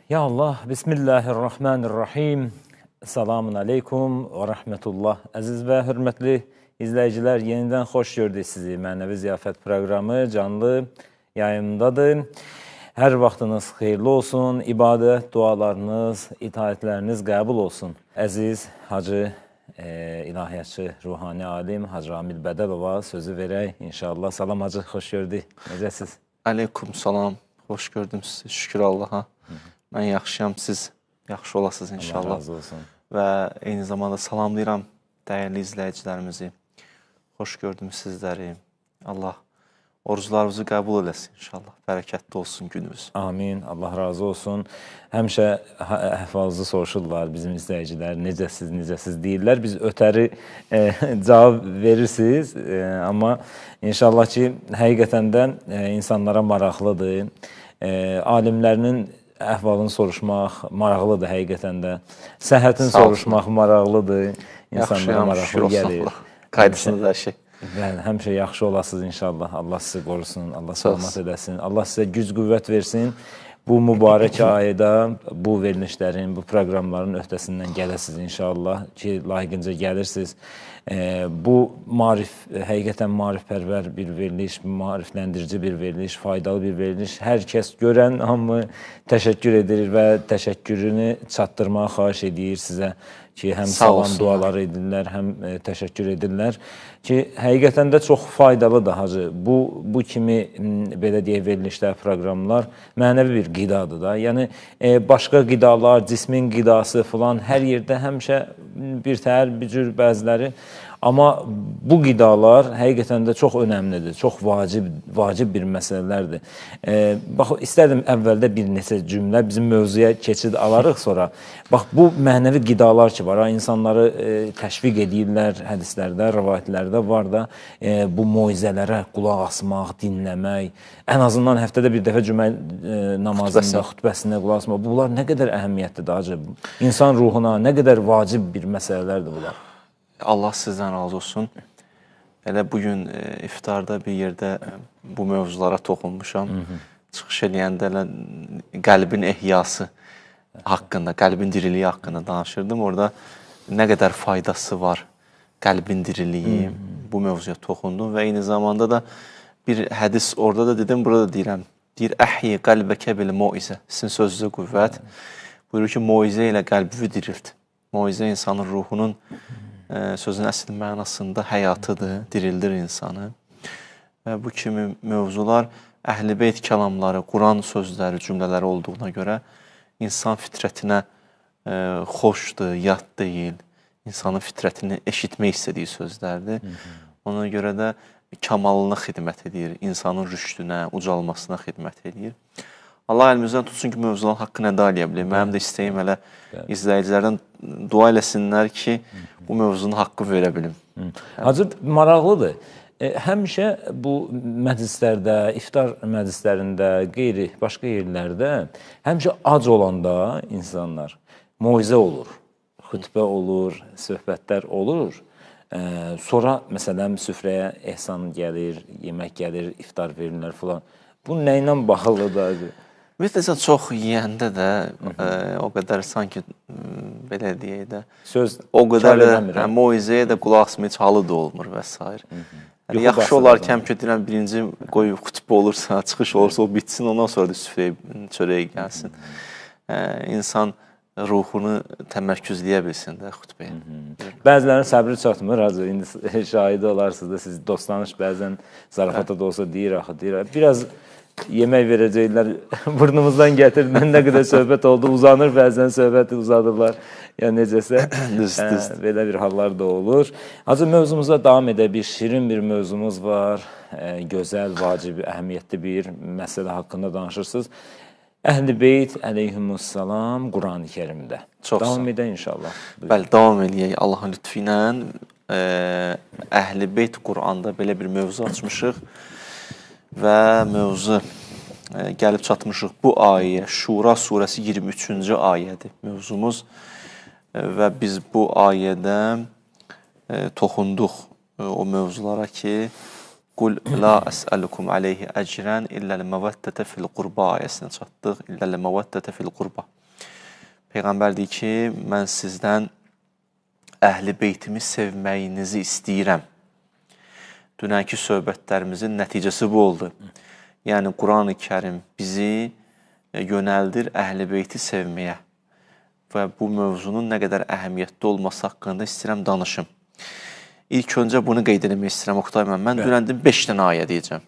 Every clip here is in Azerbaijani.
Ya Allah, Bismillahirrahmanirrahim. Selamun aleykum və rəhmətullah. Əziz və hörmətli izləyicilər, yenidən xoş gördük sizi. Mənəvi ziyafət proqramı canlı yayımdadır. Hər vaxtınız xeyirli olsun, ibadət, dualarınız, itaətləriniz qəbul olsun. Əziz Hacı, ilahiyyatçı, ruhani alim Hacı Ramil Bədəlova sözü verək inşallah. Salam Hacı, xoş gördük. Necəsiz? Aleyküm salam, xoş gördüm sizi, şükür Allaha. Mən yaxşıyam, siz yaxşı olasınız inşallah. Allah razı olsun. Və eyni zamanda salamlayıram dəyərli izləyicilərimizi. Xoş gördüm sizləri. Allah oruclarınızı qəbul eləsin inşallah. Bərəkətli olsun gününüz. Amin. Allah razı olsun. Həmişə əhvalınızı soruşurlar bizim izləyicilər. Necəsiz deyirlər. Biz ötəri cavab verirsiniz. Amma inşallah ki, həqiqətən də insanlara maraqlıdır. Alimlərinin əhvalını soruşmaq maraqlıdır həqiqətən də. Səhhətini soruşmaq maraqlıdır. İnsanlara maraqlı gəlir. Qaydısınız hər şey. Bəli, həmişə yaxşı olasınız inşallah. Allah sizi qorusun, Allah salamat edəsin. Allah sizə güc qüvvət versin. Bu mübarək ayda bu verilişlərin, bu proqramların öhdəsindən gələsiniz inşallah ki, layiqincə gəlirsiniz. Bu maarif, həqiqətən maarifpərvər bir veriliş, maarifləndirici bir veriliş, faydalı bir veriliş. Hər kəs görən hamı təşəkkür edir və təşəkkürünü çatdırmağa xahiş edir sizə ki, həm salam dualar edirlər, həm təşəkkür edirlər ki, həqiqətən də çox faydalıdır Hacı. Bu kimi, belə deyək, verilişlər, proqramlar mənəvi bir qidadır da. Yəni, başqa qidalar, cismin qidası filan hər yerdə həmişə bir təhər, bir cür bəziləri. Amma bu qidalar həqiqətən də çox önəmlidir, çox vacib bir məsələlərdir. Bax, istədim əvvəldə bir neçə cümlə bizim mövzuya keçid alarıq sonra. Bax, bu mənəvi qidalar ki var, insanları təşviq edirlər hədislərdə, rəvayətlərdə var da, bu moizələrə qulaq asmaq, dinləmək, ən azından həftədə bir dəfə cümə namazında, xütbəsinə qulaq asmaq. Bunlar nə qədər əhəmiyyətlidir, Hacı? İnsan ruhuna nə qədər vacib bir məsələlərdir bunlar. Allah sizdən razı olsun. Elə bugün iftarda bir yerdə bu mövzulara toxunmuşam. Çıxış eləyəndə qəlbin ehyası haqqında, qəlbin diriliyi haqqında danışırdım. Orada nə qədər faydası var qəlbin diriliyi, bu mövzuya toxundum və eyni zamanda da bir hədis orada da dedim, burada da deyirəm. Deyir, əhyi qəlbəkə bil moizə, sizin sözünüzə qüvvət. Buyurur ki, moizə ilə qəlbi dirilt. Moizə insanın ruhunun sözün əsl mənasında həyatıdır, dirildir insanı. Və bu kimi mövzular Əhl-i Beyt kəlamları, Quran sözləri, cümlələri olduğuna görə insan fitrətinə xoşdur, yad deyil. İnsanın fitrətini eşitmək istədiyi sözlərdir. Ona görə də kamalına xidmət edir, insanın rüşdünə, ucalmasına xidmət edir. Allah əlimizdən tutsun ki, mövzuların haqqını əda eləyə bilir. Mənim də istəyim elə izləyicilərdən dua eləsinlər ki, bu mövzunun haqqı verə bilim. Hacı, maraqlıdır. Həmişə bu məclislərdə, iftar məclislərində, qeyri, başqa yerlərdə həmişə ac olanda insanlar moizə olur, xütbə olur, söhbətlər olur. Sonra, məsələn, süfrəyə ehsan gəlir, yemək gəlir, iftar verirlər filan. Bu nə ilə bağlıdır? Ümumiyyətlə, çox yeyəndə də o qədər sanki, belə deyək də, o qədər də moizəyə də qulaq asmaya halı da olmur və s. Yaxşı olarkən ki, deyirəm, birinci qoyub xütbə olursa, çıxış olursa, o bitsin, ondan sonra da süfrəyə, çörəyə gəlsin. İnsan ruhunu təmərküzləyə bilsin də xütbəyə. Bəzilərinin səbri çatmır, Hacı, indi şahidi olarsınız da, siz dostlanış bəzən zarafata da olsa deyir, axı, deyir. Biraz yemək verəcəklər, burnumuzdan gətir, mən nə qədər söhbət oldu, uzanır, bəzən söhbəti uzadırlar, ya necəsə, belə bir hallar da olur. Hacı, mövzumuza davam edə bir şirin bir mövzumuz var, gözəl, vacib, əhəmiyyətli bir məsələ haqqında danışırsınız. Əhl-i Beyt əleyhimussalam Quran-ı Kerimdə. Davam edə inşallah. Bəli, davam edək Allahın lütfü ilə. Əhl-i Beyt Quranda belə bir mövzu açmışıq. Və mövzu gəlib çatmışıq bu ayə, Şura surəsi 23-cü ayədir mövzumuz. Və biz bu ayədə toxunduq o mövzulara ki, Qul la əsəlukum aleyhi əcrən illəl məvəddətə fil qurba ayəsinə çatdıq. İlləl məvəddətə fil qurba. Peyğəmbər deyir ki, mən sizdən Əhl-i Beytimi sevməyinizi istəyirəm. Dünənki söhbətlərimizin nəticəsi bu oldu. Yəni, Quran-ı Kərim bizi yönəldir Əhl-i Beyti sevməyə və bu mövzunun nə qədər əhəmiyyətli olması haqqında istəyirəm danışım. İlk öncə bunu qeyd etmək istəyirəm, Oqtay mən. Mən dünən 5 dənə ayə deyəcəm.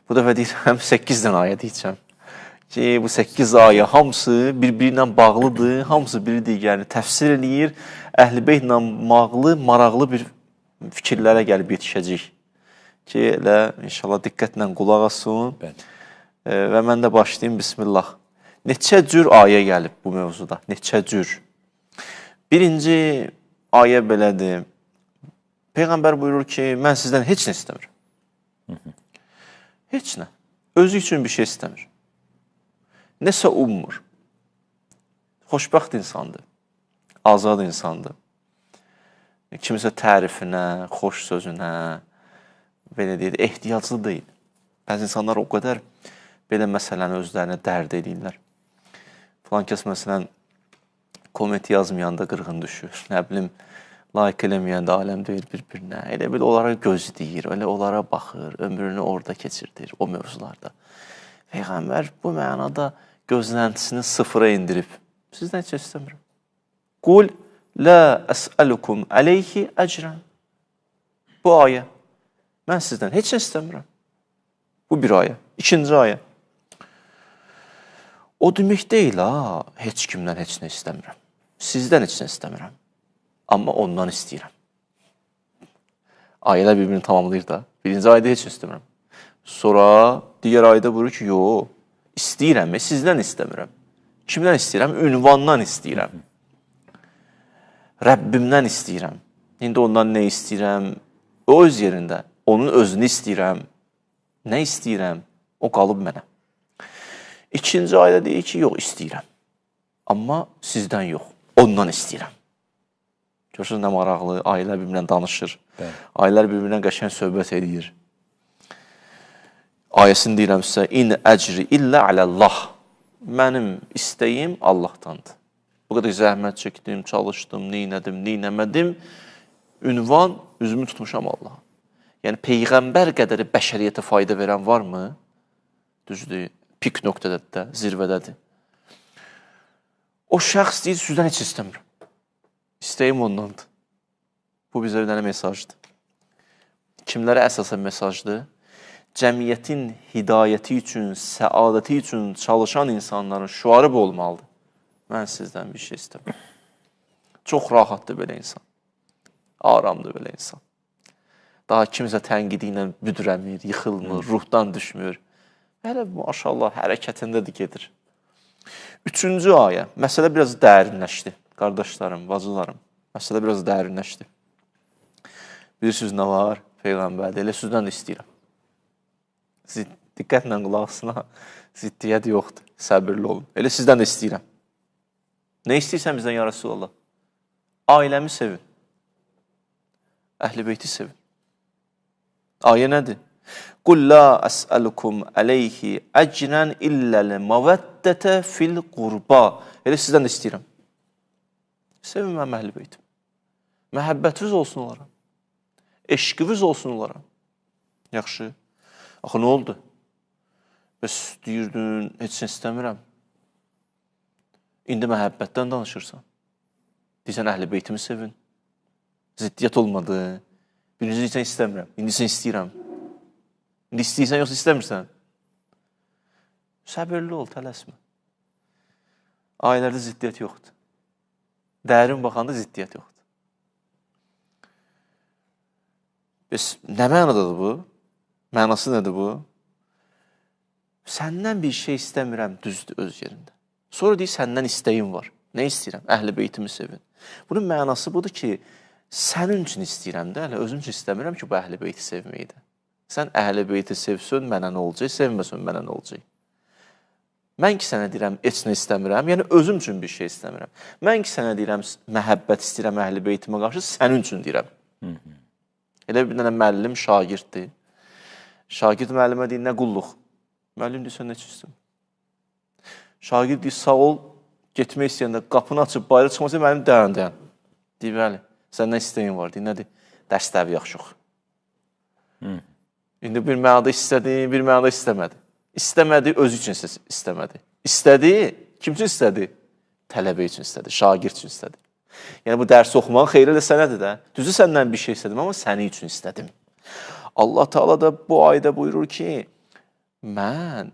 Bu dəfə deyirəm 8 dənə ayə deyəcəm. Ki, bu 8 ayə hamısı bir-biri ilə bağlıdır, hamısı biri digərini təfsir edir. Əhl-i Beytlə bağlı, maraqlı bir fikirlərə gəlib yetişəcək. Ki, elə inşallah diqqətlə qulaq asın. Və mən də başlayayım, bismillah. Neçə cür ayə gəlib bu mövzuda? Neçə cür? Birinci ayə belədir. Peyğəmbər buyurur ki, mən sizdən heç nə istəmirəm. Heç nə. Özü üçün bir şey istəmir. Nəsə ummur. Xoşbəxt insandır. Azad insandır. Kimisə tərifinə, xoş sözünə, belə deyil, ehtiyaclı deyil. Bəzi insanlar o qədər belə məsələni özlərinə dərd edirlər. Falan kəs məsələn, komment yazmayanda qırğın düşür. Nə bilim, like eləməyəndə aləm deyir bir-birinə. Elə bil onlara gözləyir, elə onlara baxır, ömrünü orada keçirdir, o mövzularda. Peyğəmbər bu mənada gözləntisini sıfıra indirib. Sizdən heç istəmirəm. Qul la əsəlukum əleyhi əcrən. Bu ayə. Mən sizdən heç nə istəmirəm. Bu bir ayə. İkinci ayə. O demək deyil, heç kimdən heç nə istəmirəm. Sizdən heç nə istəmirəm. Amma ondan istəyirəm. Ayələr birbirini tamamlayır da. Birinci ayədə heç nə istəmirəm. Sonra digər ayədə buyurur ki, yox, istəyirəm, sizdən istəmirəm. Kimdən istəyirəm? Ünvandan istəyirəm. Rəbbimdən istəyirəm. İndi ondan nə istəyirəm? O öz yerində. Onun özünü istəyirəm. Nə istəyirəm? O qalıb mənə. İkinci ayədə deyir ki, yox, istəyirəm. Amma sizdən yox, ondan istəyirəm. Görürsünüz, nə maraqlı, ayələr bir-birinə danışır. Ayələr bir-birinə qəşəng söhbət edir. Ayəsini deyirəm sizə, in əcri illə aləllah. Mənim istəyim Allahdandır. Bu qədər zəhmət çəkdim, çalışdım, neynəmədim. Ünvan, üzümü tutmuşam Allaha. Yəni, Peyğəmbər qədəri bəşəriyyətə fayda verən varmı? Düzdür, pik nöqtədədir də, zirvədədir. O şəxs deyir, sizdən heç istəmirəm. İstəyim ondandır. Bu bizə bir dənə mesajdır. Kimlərə əsasən mesajdır? Cəmiyyətin hidayəti üçün, səadəti üçün çalışan insanların şüarı bu olmalıdır. Mən sizdən bir şey istəmirəm. Çox rahatdır belə insan. Aramdır belə insan. Daha kimsə tənqidi ilə büdürəmir, yıxılmır, ruhdan düşmür. Hələ maşallah hərəkətindədir, gedir. Üçüncü ayə. Məsələ biraz dərinləşdi. Qardaşlarım, bacılarım. Məsələ biraz dərinləşdi. Bilirsiniz nə var? Peyğəmbərdə elə sözdən də istəyirəm. Diqqətlə qulağısına ziddiyyət yoxdur. Səbirli olun. Elə sizdən də istəyirəm. Nə istəyirsən bizdən ya Rasulallah? Ailəmi sevin. Əhl-i Beyti sevin. Ayə nədir? Qul la əsəlukum əleyhi əcrən illəl məvəddətə fil qurba. Elə sizdən də istəyirəm. Sevin mənim Əhl-i Beytim. Məhəbbətiniz olsun onlara. Eşqiniz olsun onlara. Yaxşı. Axı, nə oldu? Bəs deyirdin, heç nə istəmirəm. İndi məhəbbətdən danışırsan. Deyirsən, Əhl-i Beytimi sevin. Ziddiyyət olmadı. Birinci deyirsən, istəmirəm. İndi sən istəyirəm. İndi istəyirsən, yoxsa istəmirsən? Səbirli ol, tələsmə. Ayələrdə ziddiyyət yoxdur. Dərin baxanda ziddiyyət yoxdur. Bəs nə mənadadır bu? Mənası nədir bu? Səndən bir şey istəmirəm, düzdür öz yerində. Sonra deyir, səndən istəyim var. Nə istəyirəm? Əhl-i Beytimi sevin. Bunun mənası budur ki, sənin üçün istəyirəm də, hələ özüm üçün istəmirəm ki, bu Əhl-i Beyti sevməkdir. Sən Əhl-i Beyti sevsən, mənə nə olacaq, sevməsən, mənə nə olacaq? Mən ki, sənə deyirəm, heç nə istəmirəm, yəni özüm üçün bir şey istəmirəm. Mən ki, sənə deyirəm, məhəbbət istəyirəm Əhl-i Beytimə qarşı, sənin üçün deyirəm. Elə bir dənə müəllim şagirddir. Şagird müəllimə deyir, nə qulluq? Müəllim deyir, sən nə üçün istəmirəm? Şagird deyir, sağ ol, getmək istəyəndə qapını açıb bayıra çıxmasa mənim dayan. Deyir, bəli, səndən istəyin var. Deyir, nədir? Dərsləri yaxşı yox. İndi bir mənada istədi, bir mənada istəmədi. İstəmədi, özü üçün istəmədi. İstədi, kim üçün istədi? Tələbə üçün istədi, şagird üçün istədi. Yəni, bu dərsi oxumağın xeyri də sənədir də. Düzü səndən bir şey istədim, amma səni üçün istədim. Allah Teala da bu ayda buyurur ki, mən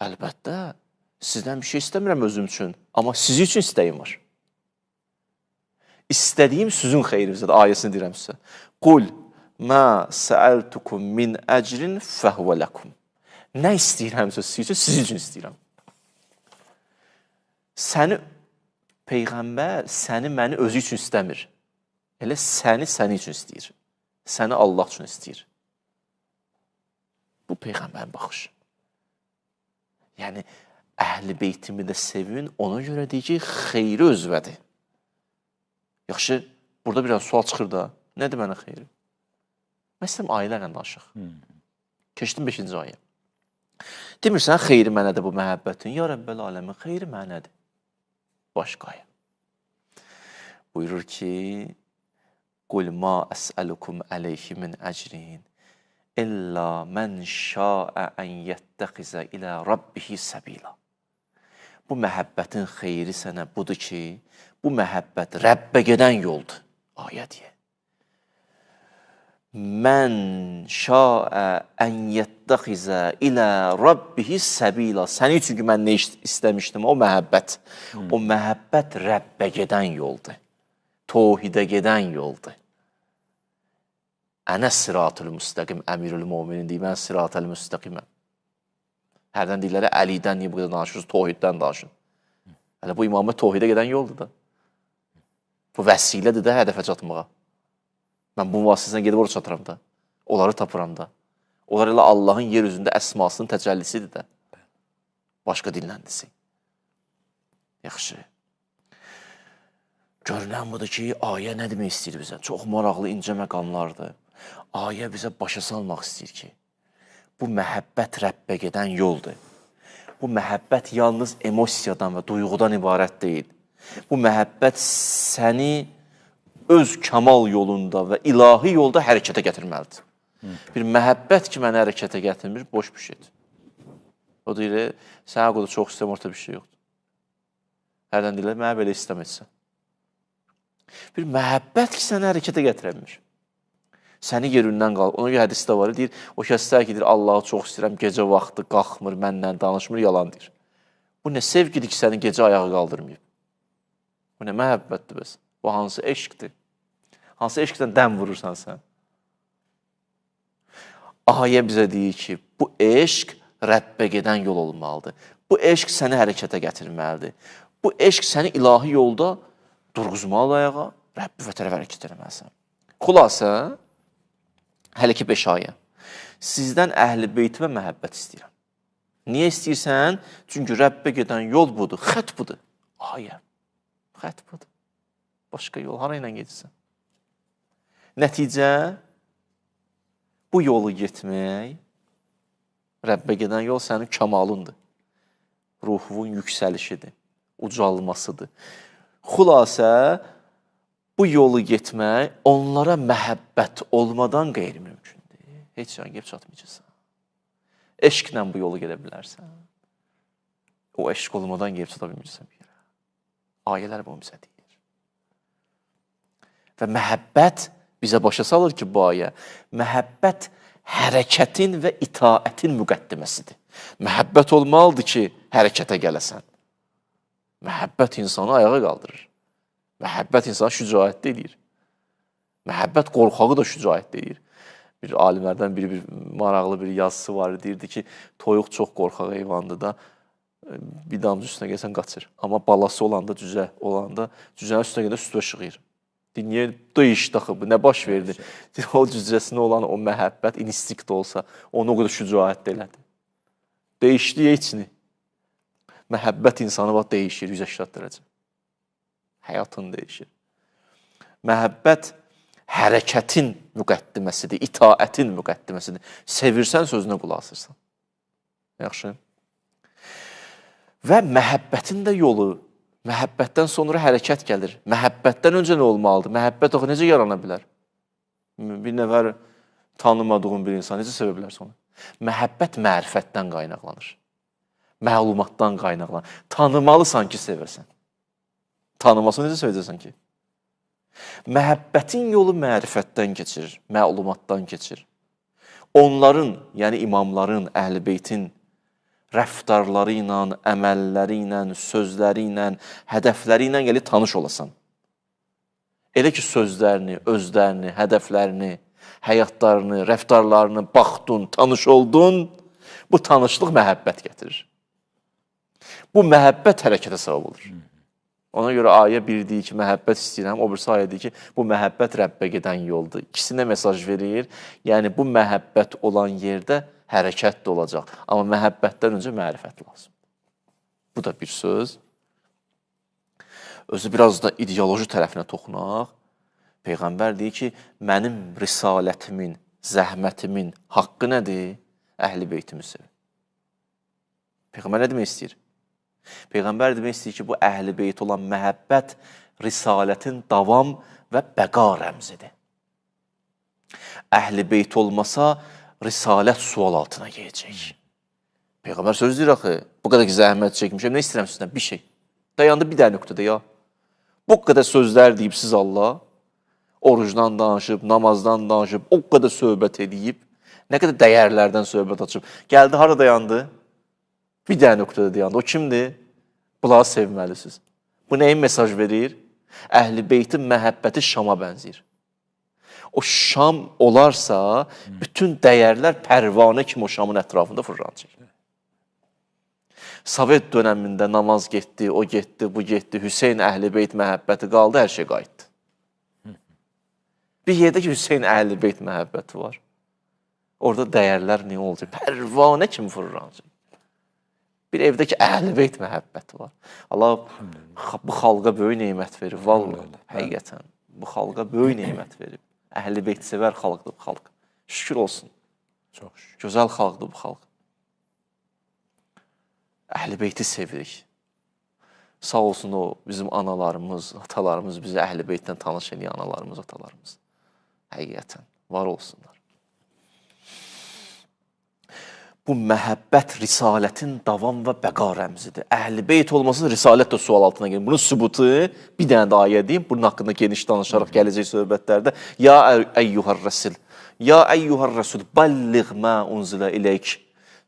əlbəttə sizdən bir şey istəmirəm özüm üçün, amma sizi üçün istəyim var. İstədiyim sizin xeyrinizədir, ayəsini deyirəm sizə. Qul mə səəltukum min əcrin fəhvə ləkum. Nə istəyirəmsə sizi üçün istəyirəm. Səni, Peyğəmbər səni məni özü üçün istəmir. Elə səni üçün istəyir. Səni Allah üçün istəyir. Bu Peyğəmbərin baxışı. Yəni, əhl-i beytimi də sevin, ona görə deyir ki, xeyri özvədir. Yaxşı, burada biraz sual çıxır da, nədir mənə xeyri? Mən istəyirəm ayələrlə danışıq. Keçdim 5-ci ayə. Demirsən, xeyri mənədir bu məhəbbətin. Ya Rəbbəl aləmin, xeyri mənədir. Başqa ayə. Buyurur ki, Qul ma əsəlukum əleyhi min əcrin İlla mən şəə ən yəttəxizə ilə Rabbihi səbila. Bu məhəbbətin xeyri sənə budur ki, bu məhəbbət Rəbbə gedən yoldur. Ayə deyə. Mən şəə ən yəttəxizə ilə Rabbihi səbila. Sənin üçün ki, mən nə istəmişdim, o məhəbbət. O məhəbbət Rəbbə gedən yoldur. Tohidə gedən yoldur. Ənə sıratül müstəqim, əmirül müminin deyir, mən sıratəl müstəqiməm. Hərdən deyirlər, Əlidən niyə bu qədər danışırsınız, tohiddən danışın. Hələ bu imamət tohidə gedən yoldur da. Bu vəsilədir də hədəfə çatmağa. Mən bu vasitəsindən gedib orada çatıram da. Onları tapıram da. Onlar elə Allahın yer üzündə əsmasının təcəllisidir də. Başqa dilləndisi. Yaxşı. Görünən budur ki, ayə nə demək istəyir bizə? Çox maraqlı, incə məqamlardır. Ayə bizə başa salmaq istəyir ki, bu məhəbbət Rəbbə gedən yoldur. Bu məhəbbət yalnız emosiyadan və duyğudan ibarət deyil. Bu məhəbbət səni öz kamal yolunda və ilahi yolda hərəkətə gətirməlidir. Bir məhəbbət ki, məni hərəkətə gətirmir, boş bir şeydir. O deyir, sənə qoda çox istəyəm, orta bir şey yoxdur. Hərdən deyirlər, mənə belə istəmətsən. Bir məhəbbət ki, səni hərəkətə gətirəmir. Səni yerindən qalır. Ona görə hədisdə var, deyir, o kəslər ki, deyir, Allahı çox istəyirəm, gecə vaxtı qalxmır, mənlə danışmır, yalan deyir. Bu nə sevgidir ki, səni gecə ayağı qaldırmayıb? Bu nə məhəbbətdir bəs? Bu hansı eşqdir? Hansı eşqdən dəm vurursan sən? Ayə bizə deyir ki, bu eşq Rəbbə gedən yol olmalıdır. Bu eşq səni hərəkətə gətirməlidir. Bu eşq səni ilahi yolda durğuzmalı ayağa, Rəbbi və tərəf hərəkət eləməlisən. Xülasə, hələ ki 5 ayə. Sizdən əhl-i beytimə məhəbbət istəyirəm. Niyə istəyirsən? Çünki Rəbbə gedən yol budur, xət budur. Ayə, xət budur. Başqa yol, hara ilə gedirsən? Nəticə, bu yolu getmək, Rəbbə gedən yol sənin kamalındır. Ruhun yüksəlişidir, ucalmasıdır. Xülasə, bu yolu getmək onlara məhəbbət olmadan qeyri-mümkündür. Heç yan gəlib çatmayacaqsan. Eşqlə bu yolu gedə bilərsən. O eşq olmadan gəlib çata bilmirsən bir yerə. Ayələr bunu bizə deyir. Və məhəbbət bizə başa salır ki, bu ayə, məhəbbət hərəkətin və itaətin müqəddiməsidir. Məhəbbət olmalıdır ki, hərəkətə gələsən. Məhəbbət insanı ayağa qaldırır. Məhəbbət insanı şücaətdə edir. Məhəbbət qorxağı da şücaətdə edir. Bir alimlərdən biri, bir maraqlı bir yazısı var, deyirdi ki, toyuq çox qorxaq heyvandır da, bir damcı üstünə gəlsən qaçır. Amma balası olanda, cüzə olanda, cüzənin üstünə gələ sütə şığıyır. Niyə döyüş daxı, nə baş verdi? O cüzəsinə olan o məhəbbət, instinkt olsa, onu o qədər şücaətdə elədi. Dəyişdi içini. Məhəbbət insanı bax, dəyişir 180 dərəcə. Həyatın dəyişir. Məhəbbət hərəkətin müqəddiməsidir, itaətin müqəddiməsidir. Sevirsən, sözünə qulaq asırsan. Yaxşı. Və məhəbbətin də yolu Məhəbbətdən sonra hərəkət gəlir. Məhəbbətdən öncə nə olmalıdır? Məhəbbət oxu necə yarana bilər? Bir nəfər tanımadığın bir insan necə sevə bilərsən onu? Məhəbbət mərifətdən qaynaqlanır. Məlumatdan qaynaqlanır. Tanımalısan ki, sevərsən. Tanımasan necə sevəcəksən ki? Məhəbbətin yolu mərifətdən keçir, məlumatdan keçir. Onların, yəni imamların, əhl-i beytin rəftarları ilə, əməlləri ilə, sözləri ilə, hədəfləri ilə gəlib tanış olasan. Elə ki, sözlərini, özlərini, hədəflərini, həyatlarını, rəftarlarını baxdun, tanış oldun, bu tanışlıq məhəbbət gətirir. Bu məhəbbət hərəkətə səbəb olur. Ona görə ayə biri deyir ki, məhəbbət istəyirəm, o birisi ayə deyir ki, bu məhəbbət Rəbbə gedən yoldur. İkisinə mesaj verir, yəni bu məhəbbət olan yerdə hərəkət də olacaq. Amma məhəbbətdən öncə mərifət lazım. Bu da bir söz. Özü biraz da ideoloji tərəfinə toxunaq. Peyğəmbər deyir ki, mənim risalətimin, zəhmətimin haqqı nədir? Əhl-i beytimi sevir. Peyğəmbər nə demək istəyir? Peyğəmbər demək istəyir ki, bu əhl-i beyt olan məhəbbət risalətin davam və bəqa rəmzidir. Əhl-i beyt olmasa, risalət sual altına gələcək. Peyğəmbər söz deyir axı, bu qədər ki, zəhmət çəkmişəm, nə istəyirəm sizdən? Bir şey. Dayandı bir dənə nöqtədə ya. Bu qədər sözlər deyib siz Allah, orucdan danışıb, namazdan danışıb, o qədər söhbət edib, nə qədər dəyərlərdən söhbət açıb. Gəldi, hara dayandı? Bir dənə nöqtədə dayandı. O kimdir? Bunları sevməlisiniz. Bu nəyin mesaj verir? Əhl-i beytin məhəbbəti Şama bənzəyir. O Şam olarsa, bütün dəyərlər pərvanə kimi o Şamın ətrafında fırlanacaq. Sovet dönəmində namaz getdi, o getdi, bu getdi, Hüseyn Əhl-i Beyt məhəbbəti qaldı, hər şey qayıtdı. Bir yerdə ki, Hüseyn Əhl-i Beyt məhəbbəti var. Orada dəyərlər nə olacaq? Pərvanə kimi fırlanacaq. Bir evdə ki, Əhl-i Beyt məhəbbəti var. Allah bu xalqa böyük neymət verir, vallahi, həqiqətən. Bu xalqa böyük neymət verir. Əhl-i Beyt sevər xalqdır bu xalq. Şükür olsun. Çox şükür. Gözəl xalqdır bu xalq. Əhl-i Beyti sevirik. Sağ olsun o bizim analarımız, atalarımız, bizi Əhl-i Beytdən tanış edən analarımız, atalarımız. Həqiqətən, var olsunlar. Bu məhəbbət risalətin davam və bəqa rəmzidir. Əhl-i Beyt olması risalət də sual altına gelir. Bunun sübutu bir dənə də ayə deyim. Bunun haqqında geniş danışaraq gələcək söhbətlərdə. Ya əyyuhər rəsul, ya əyyuhər rəsul, balliq mə unzilə iləyk.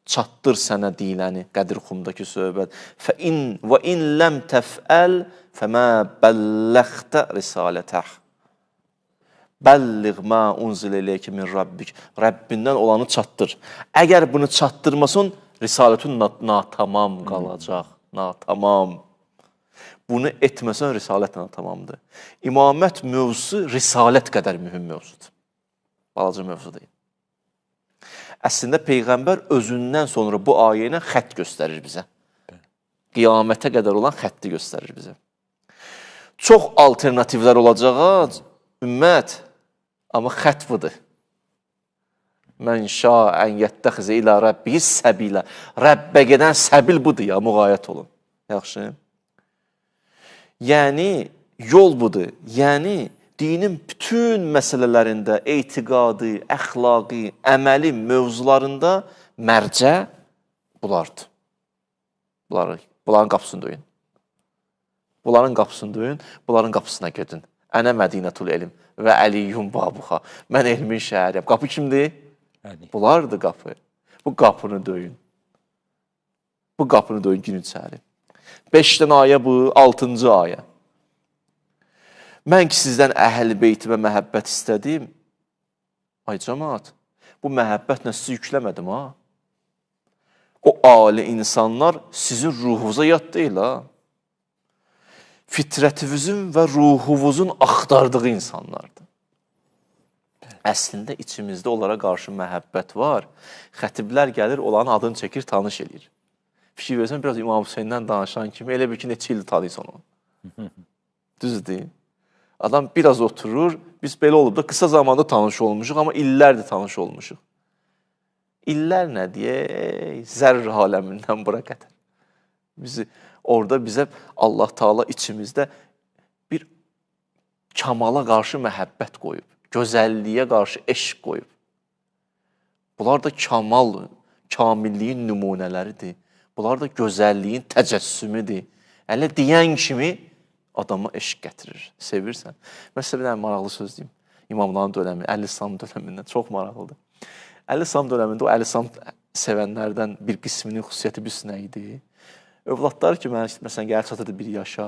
Çatdır sənə deyiləni, Qədir Xumdakı söhbət. Və in ləm təfəl fəmə bəlləxtə risalətəh. Bəlliq mə unzilə iləyki min Rabbik. Rəbbindən olanı çatdır. Əgər bunu çatdırmasın, risalətün natamam qalacaq. Natamam. Bunu etməsən, risalət natamamdır. İmamət mövzusu risalət qədər mühüm mövzudur. Balaca mövzu deyil. Əslində, Peyğəmbər özündən sonra bu ayə ilə xətt göstərir bizə. Qiyamətə qədər olan xətti göstərir bizə. Çox alternativlər olacağı, ümmət, amma xət budur. Mən şəən yəttəxizə ilə Rəbbi səbilə. Rəbbə gedən səbil budur ya, müğayət olun. Yaxşı. Yəni, yol budur. Yəni, dinin bütün məsələlərində, etiqadı, əxlaqi, əməli mövzularında mərcə bunlardır. Bunların qapısını döyün. Bunların qapısını döyün, bunların qapısına gedin. Ənə Mədinətul elm və əliyyum babuxa. Mən elmin şəhəriyəm. Qapı kimdir? Bunlardır qapı. Bu qapını döyün. Bu qapını döyün gün içəri. 5 dənə ayə bu, 6-cı ayə. Mən ki, sizdən əhl-i beytimə məhəbbət istədim. Ay cəmaat, bu məhəbbətlə sizi yükləmədim, ha? O ali insanlar sizin ruhunuza yad deyil, ha? Fitrətinizin və ruhunuzun axtardığı insanlardır. Əslində, içimizdə onlara qarşı məhəbbət var. Xətiblər gəlir, onların adını çəkir, tanış edir. Fikir versən, biraz İmam Hüseyndən danışan kimi, elə bir ki, neçə ildir tanıysan onu. Düz deyil. Adam biraz oturur, biz belə olub da qısa zamanda tanış olmuşuq, amma illərdir tanış olmuşuq. İllər nə deyə? Zərr aləmindən bura qədər. Bizi Orada bizə Allah Taala içimizdə bir kamala qarşı məhəbbət qoyub, gözəlliyə qarşı eşq qoyub. Bunlar da kamilliyin nümunələridir. Bunlar da gözəlliyin təcəssümüdür. Elə deyən kimi adama eşq gətirir, sevirsən. Məsələn, bir dənə maraqlı söz deyim. İmamların dönəmi, Əl-İslam dönəmindən çox maraqlıdır. Əl-İslam dönəmində o Əl-İslam sevənlərdən bir qisminin xüsusiyyəti bir nə idi? Övladlar ki, məsələn, gəlir çatırdı 1 yaşa,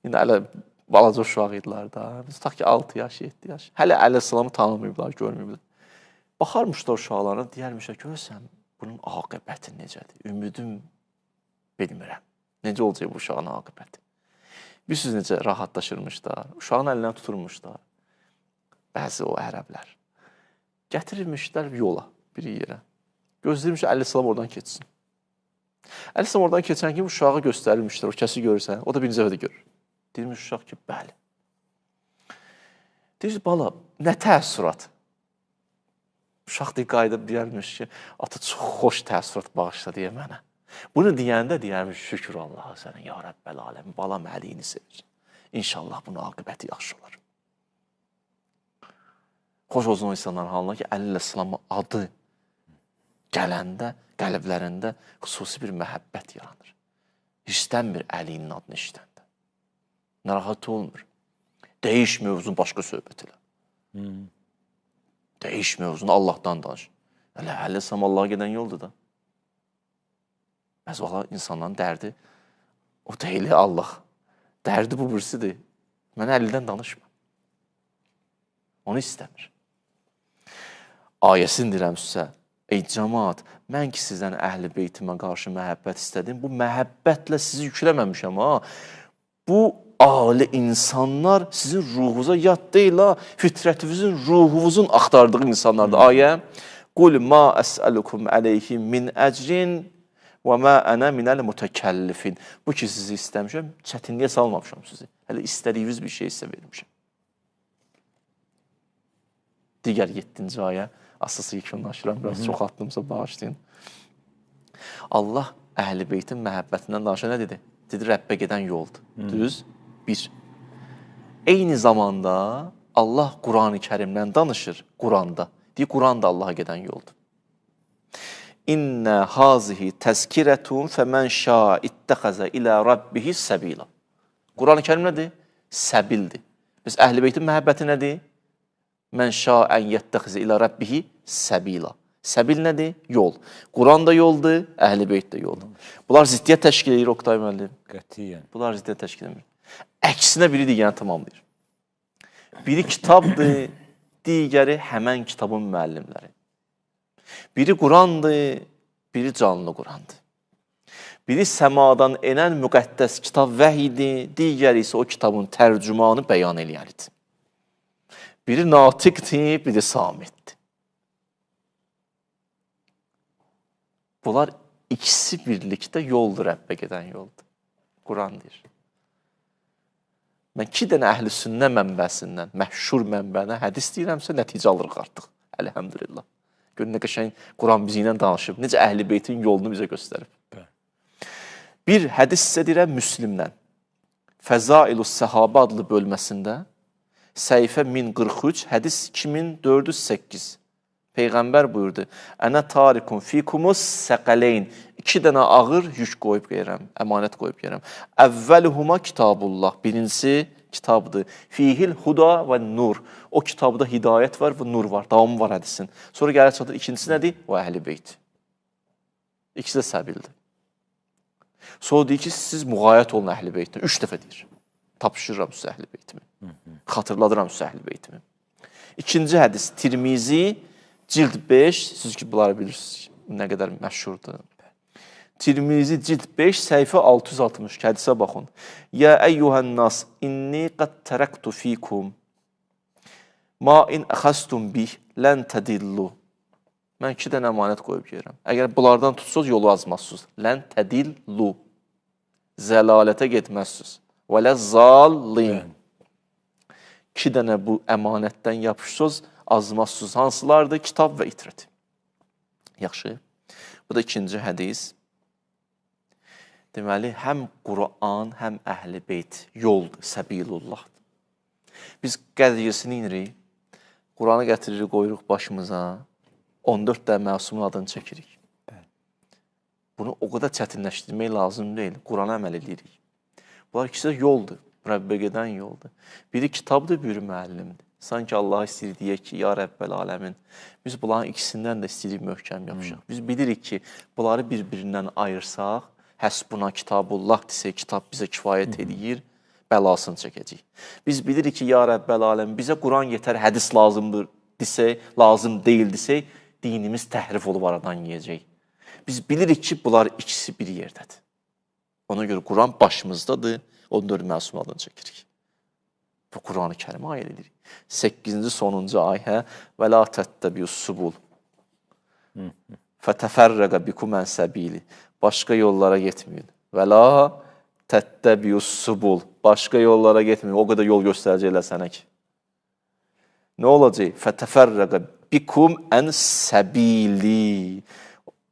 indi hələ balaca uşaq idilər da. Tutaq ki, 6 yaş, 7 yaş. Hələ Əl-İslamı tanımayıblar, görməyiblər. Baxarmışlar uşaqlara, deyərmişlər, görürsən, bunun aqibəti necədir? Ümidim bilmirəm. Necə olacaq bu uşağın aqibəti? Bilirsiniz necə rahatlaşırmışlar, uşağın əlindən tuturmuşlar. Bəzi o ərəblər. Gətirirmişlər yola, bir yerə. Gözləyirmişlər, Əl-İslam oradan keçsin. Əl-İslam oradan keçən kimi uşağı göstərilmişlər, o kəsi görürsən, o da birinci dəfə də görür. Deyirmiş uşaq ki, bəli. Deyir, bala, nə təəssürat? Uşaq qayıdıb deyərmiş ki, ata çox xoş təəssürat bağışla deyə mənə. Bunu deyəndə deyərmiş, şükür Allaha sənə, ya Rəbbəl aləmin, balam əliyini sevir. İnşallah bunun aqibəti yaxşı olar. Xoş olsun o insanların halına ki, Əl-İslamın adı gələndə, qəlblərində xüsusi bir məhəbbət yaranır. İstənmir əlinin adını işləndə. Narahat olmur. Dəyiş mövzunu başqa söhbət elə. Dəyiş mövzunu Allahdan danış. Əl-İslam Allaha gedən yoldur da. Bəzi vaxt insanların dərdi o deyil Allah. Dərdi bu birisidir. Mənə əlindən danışma. Onu istəmir. Ayəsini deyirəm sizə. Ey cəmaat, mən ki sizdən əhl-i beytimə qarşı məhəbbət istədim. Bu məhəbbətlə sizi yükləməmişəm ha. Bu ali insanlar sizin ruhunuza yad deyil ha. Fitrətinizin, ruhunuzun axtardığı insanlardır. Ayə. Qul ma əsəlukum əleyhi min əcrin və mə ənə minəl mütəkəllifin. Bu ki sizi istəmişəm, çətinliyə salmamışam sizi. Hələ istədiyiniz bir şey isə vermişəm. Digər 7-ci ayə. Asası yekunlaşıram, biraz çox atdımsa bağışlayın. Allah əhl-i beytin məhəbbətindən danışa nə dedi? Dedi, Rəbbə gedən yoldur. Düz? 1. Eyni zamanda Allah Qur'an-ı Kərimdən danışır, Qur'anda. Deyir, Qur'an da Allaha gedən yoldur. İnnə hazihi təzkirətun fəmən şa ittəxəzə ilə Rabbihi səbila. Qur'an-ı Kərim nədir? Səbildir. Biz əhl-i beytin məhəbbəti nədir? Mən şaən yəttəxizə ilə Rəbbihi səbila. Səbil nədir? Yol. Quran da yoldur, əhl-i beyt də yoldur. Bunlar ziddiyyət təşkil edir, Oqtay müəllim. Qətiyyən. Bunlar ziddiyyət təşkil edir. Əksinə biri digərini tamamlayır. Biri kitabdır, digəri həmən kitabın müəllimləri. Biri Qurandır, biri canlı Qurandır. Biri səmadan enən müqəddəs kitab vəhidir, digəri isə o kitabın tərcümanı bəyan eləyəlidir. Biri natiqdir, biri samitdir. Bunlar ikisi birlikdə yoldur, Rəbbə gedən yoldur. Quran deyir. Mən 2 dənə əhl-i sünnə mənbəsindən, məşhur mənbədən hədis deyirəmsə, nəticə alırıq artıq. Əlhəmdülillah. Görün, nə qəşəng Quran bizi ilə danışıb. Necə əhl-i beytin yolunu bizə göstərib. Bir hədis isə deyirəm Müslimdən. Fəzailus Səhabə adlı bölməsində səhifə 1043, hədis 2408. Peyğəmbər buyurdu, Ənə tarikun fikumus səqələyn. 2 dənə ağır yük qoyub gəlirəm, əmanət qoyub gəlirəm. Əvvəluhuma kitabullah. Birincisi kitabdır. Fihil huda və nur. O kitabda hidayət var və nur var. Davamı var hədisin. Sonra gəlir çatır. İkincisi nədir? O əhl-i beyt. İkisi də səbildir. Sonra deyir ki, siz müğayət olun əhl-i beytlə. 3 dəfə deyir. Tapışırıram sizə əhl-i beytimi. Xatırladıram sizə əhl-i beytimi. İkinci hədis, Tirmizi, cild 5, siz ki, bunları bilirsiniz, nə qədər məşhurdur. Tirmizi, cild 5, səhifə 660, hədisə baxın. Ya əyyuhən nas, inni qad tərəqtu fikum, ma in əxəstum bih, lən tədillu. Mən 2 dənə əmanət qoyub gəlirəm. Əgər bunlardan tutsuz, yolu azmazsınız. Lən tədillu. Zəlalətə getməzsiniz. Və lə zallin. 2 dənə bu əmanətdən yapışsız, azmazsız. Hansılardır? Kitab və itrət. Yaxşı. Bu da ikinci hədis. Deməli, həm Quran, həm Əhl-i Beyt yoldur, səbilullahdır. Biz qədriyyəsini inirik, Quranı gətiririk, qoyuruq başımıza, 14 də məsumun adını çəkirik. Bunu o qədər çətinləşdirmək lazım deyil, Qurana əməl edirik. Bunlar ikisi də yoldur, Rəbbə gedən yoldur. Biri kitabdır, biri müəllimdir. Sanki Allah istəyir deyək ki, ya Rəbbəl aləmin, biz bunların ikisindən də istəyirik möhkəm yapışaq. Biz bilirik ki, bunları bir-birindən ayırsaq, həsbuna kitabullah desək, kitab bizə kifayət edir, bəlasını çəkəcək. Biz bilirik ki, ya Rəbbəl aləmin, bizə Quran yetər, hədis lazımdır desək, lazım deyil desək, dinimiz təhrif olub aradan yiyəcək. Biz bilirik ki, bunlar ikisi bir yerdədir. Ona görə Quran başımızdadır, 14 məsum adını çəkirik. Bu Quran-ı Kərimə ayət edirik. 8-ci sonuncu ayə və la təttəbiyyus subul fətəfərrəqə bikum ən səbili. Başqa yollara getməyin. Və la təttəbiyyus subul. Başqa yollara getməyin. O qədər yol göstərəcəklər sənə ki. Nə olacaq? Fətəfərrəqə bikum ən səbili.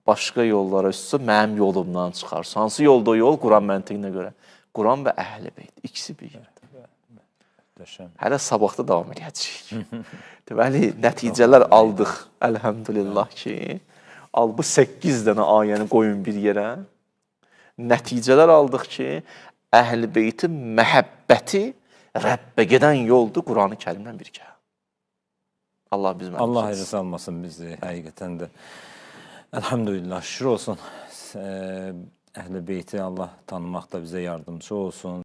Başqa yollara üstsə mənim yolumdan çıxarsın. Hansı yolda o yol? Quran məntiqinə görə. Quran və Əhl-i Beyt. İkisi bir yerdə. Hələ sabahda davam edəcəyik. Deməli, nəticələr aldıq. Əlhəmdülillah ki, bu 8 dənə ayəni qoyun bir yerə. Nəticələr aldıq ki, Əhl-i Beytin məhəbbəti Rəbbə gedən yoldur Quran-ı Kərimlə birgə. Allah bizim əlimizə. Allah hayırlısı almasın bizi, həqiqətən də. Elhamdülillah, şükür olsun. Əhl-i Beyti Allah tanımaq da bizə yardımcı olsun.